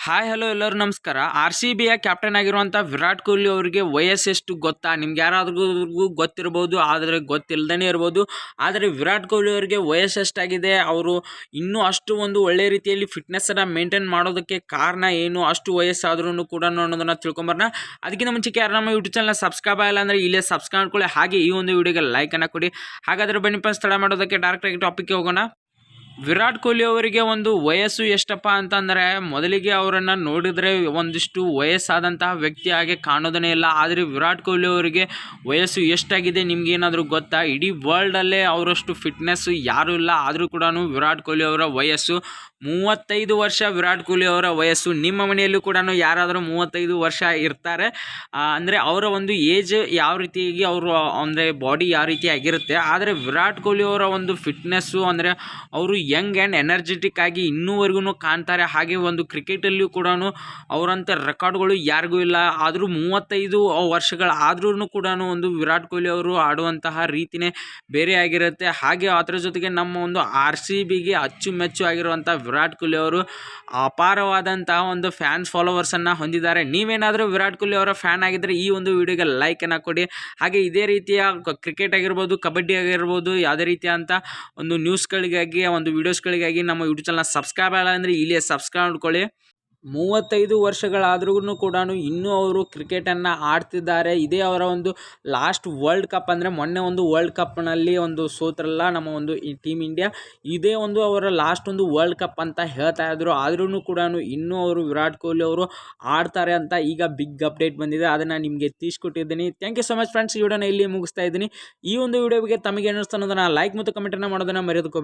Hi hello ಎಲ್ಲರೂ ನಮಸ್ಕಾರ. R C ಬಿಯ captain ಆಗಿರುವಂಥ ವಿರಾಟ್ ಕೊಹ್ಲಿ ಅವರಿಗೆ ವಯಸ್ಸೆಷ್ಟು ಗೊತ್ತಾ? ನಿಮ್ಗೆ ಯಾರಾದ್ರಿಗೂ ಗೊತ್ತಿರ್ಬೋದು, ಆದರೆ ಗೊತ್ತಿಲ್ಲದೇ ಇರ್ಬೋದು. ಆದರೆ ವಿರಾಟ್ ಕೊಹ್ಲಿ ಅವರಿಗೆ ವಯಸ್ಸೆಷ್ಟಾಗಿದೆ, ಅವರು ಇನ್ನೂ ಅಷ್ಟು ಒಂದು ಒಳ್ಳೆ ರೀತಿಯಲ್ಲಿ ಫಿಟ್ನೆಸ್ಸನ್ನು ಮೇಂಟೈನ್ ಮಾಡೋದಕ್ಕೆ ಕಾರಣ ಏನು, ಅಷ್ಟು ವಯಸ್ಸಾದ್ರೂ ಕೂಡ ಅನ್ನೋದನ್ನು ತಿಳ್ಕೊಂಬರೋಣ. ಅದಕ್ಕಿಂತ ಮುಂಚೆಗೆ ಯಾರು ನಮ್ಮ ಯೂಟ್ಯೂಬ್ ಚಾನಲ್ ಸಬ್ಸ್ಕ್ರೈಬ್ ಆಗಿಲ್ಲ ಅಂದರೆ ಇಲ್ಲೇ ಸಬ್ಸ್ಕ್ರೈಬ್ ಮಾಡ್ಕೊಳ್ಳಿ. ಹಾಗೆ ಈ ಒಂದು ವಿಡಿಯೋಗೆ ಲೈಕನ್ನು ಕೊಡಿ. ಹಾಗಾದರೆ ಬನ್ನಿಪ್ಪ ಸ್ಥಳ ಮಾಡೋದಕ್ಕೆ ಡೈರೆಕ್ಟಾಗಿ ಟಾಪಿಕ್ಗೆ ಹೋಗೋಣ. ವಿರಾಟ್ ಕೊಹ್ಲಿ ಅವರಿಗೆ ಒಂದು ವಯಸ್ಸು ಎಷ್ಟಪ್ಪ ಅಂತಂದರೆ, ಮೊದಲಿಗೆ ಅವರನ್ನು ನೋಡಿದರೆ ಒಂದಿಷ್ಟು ವಯಸ್ಸಾದಂತಹ ವ್ಯಕ್ತಿಯಾಗಿ ಕಾಣೋದನ್ನೇ ಇಲ್ಲ. ಆದರೆ ವಿರಾಟ್ ಕೊಹ್ಲಿ ಅವರಿಗೆ ವಯಸ್ಸು ಎಷ್ಟಾಗಿದೆ ನಿಮಗೇನಾದರೂ ಗೊತ್ತಾ? ಇಡೀ ವರ್ಲ್ಡಲ್ಲೇ ಅವರಷ್ಟು ಫಿಟ್ನೆಸ್ಸು ಯಾರೂ ಇಲ್ಲ. ಆದರೂ ಕೂಡ ವಿರಾಟ್ ಕೊಹ್ಲಿ ಅವರ ವಯಸ್ಸು 35 ವರ್ಷ. ವಿರಾಟ್ ಕೊಹ್ಲಿ ಅವರ ವಯಸ್ಸು. ನಿಮ್ಮ ಮನೆಯಲ್ಲೂ ಕೂಡ ಯಾರಾದರೂ 35 ವರ್ಷ ಇರ್ತಾರೆ ಅಂದರೆ ಅವರ ಒಂದು ಏಜ್ ಯಾವ ರೀತಿಯಾಗಿ ಅವರು ಅಂದರೆ ಬಾಡಿ ಯಾವ ರೀತಿಯಾಗಿರುತ್ತೆ. ಆದರೆ ವಿರಾಟ್ ಕೊಹ್ಲಿ ಅವರ ಒಂದು ಫಿಟ್ನೆಸ್ಸು ಅಂದರೆ ಅವರು ಯಂಗ್ ಆ್ಯಂಡ್ ಎನರ್ಜೆಟಿಕ್ ಆಗಿ ಇನ್ನೂವರೆಗೂ ಕಾಣ್ತಾರೆ. ಹಾಗೆ ಒಂದು ಕ್ರಿಕೆಟಲ್ಲಿಯೂ ಕೂಡ ಅವರಂಥ ರೆಕಾರ್ಡ್ಗಳು ಯಾರಿಗೂ ಇಲ್ಲ. ಆದರೂ 35 ವರ್ಷಗಳಾದ್ರೂ ಕೂಡ ಒಂದು ವಿರಾಟ್ ಕೊಹ್ಲಿ ಅವರು ಆಡುವಂತಹ ರೀತಿಯೇ ಬೇರೆ ಆಗಿರುತ್ತೆ. ಹಾಗೆ ಅದರ ಜೊತೆಗೆ ನಮ್ಮ ಒಂದು ಆರ್ ಸಿ ಬಿಗೆ ಅಚ್ಚುಮೆಚ್ಚು ಆಗಿರುವಂಥ ವಿರಾಟ್ ಕೊಹ್ಲಿ ಅವರು ಅಪಾರವಾದಂತಹ ಒಂದು ಫ್ಯಾನ್ಸ್ ಫಾಲೋವರ್ಸನ್ನು ಹೊಂದಿದ್ದಾರೆ. ನೀವೇನಾದರೂ ವಿರಾಟ್ ಕೊಹ್ಲಿ ಅವರ ಫ್ಯಾನ್ ಆಗಿದ್ದರೆ ಈ ಒಂದು ವಿಡಿಯೋಗೆ ಲೈಕನ್ನು ಕೊಡಿ. ಹಾಗೆ ಇದೇ ರೀತಿಯ ಕ್ರಿಕೆಟ್ ಆಗಿರ್ಬೋದು, ಕಬಡ್ಡಿ ಆಗಿರ್ಬೋದು, ಯಾವುದೇ ರೀತಿಯಾದಂಥ ಒಂದು ನ್ಯೂಸ್ಗಳಿಗಾಗಿ, ಒಂದು ವೀಡಿಯೋಸ್ಗಳಿಗಾಗಿ ನಮ್ಮ ಯೂಟ್ಯೂಬ್ ಚಾನಲ್ ಸಬ್ಸ್ಕ್ರೈಬ್ ಆಗಿಲ್ಲ ಅಂದರೆ ಇಲ್ಲೇ ಸಬ್ಸ್ಕ್ರೈಬ್ ಮಾಡ್ಕೊಳ್ಳಿ. 35 ವರ್ಷಗಳಾದ್ರೂ ಕೂಡ ಇನ್ನೂ ಅವರು ಕ್ರಿಕೆಟನ್ನು ಆಡ್ತಿದ್ದಾರೆ. ಇದೇ ಅವರ ಒಂದು ಲಾಸ್ಟ್ ವರ್ಲ್ಡ್ ಕಪ್. ಅಂದರೆ ಮೊನ್ನೆ ಒಂದು ವರ್ಲ್ಡ್ ಕಪ್ನಲ್ಲಿ ಒಂದು ಸೋತ್ರಲ್ಲ ನಮ್ಮ ಒಂದು ಈ ಟೀಮ್ ಇಂಡಿಯಾ, ಇದೇ ಒಂದು ಅವರ ಲಾಸ್ಟ್ ಒಂದು ವರ್ಲ್ಡ್ ಕಪ್ ಅಂತ ಹೇಳ್ತಾ ಇದ್ರು. ಆದ್ರೂ ಕೂಡ ಇನ್ನೂ ಅವರು ವಿರಾಟ್ ಕೊಹ್ಲಿ ಅವರು ಆಡ್ತಾರೆ ಅಂತ ಈಗ ಬಿಗ್ ಅಪ್ಡೇಟ್ ಬಂದಿದೆ. ಅದನ್ನು ನಿಮಗೆ ತಿಳಿಸ್ಕೊಟ್ಟಿದ್ದೀನಿ. Thank you so much friends. ಈ ವಿಡಿಯೋನ ಇಲ್ಲಿ ಮುಗಿಸ್ತಾ ಇದ್ದೀನಿ. ಈ ಒಂದು ವಿಡಿಯೋಗೆ ತಮಗೆ ಅನ್ನಿಸ್ತಾ ಅನ್ನೋದನ್ನು ಲೈಕ್ ಮತ್ತು ಕಮೆಂಟನ್ನು ಮಾಡೋದನ್ನು ಮರೆಯೋದಕ್ಕೆ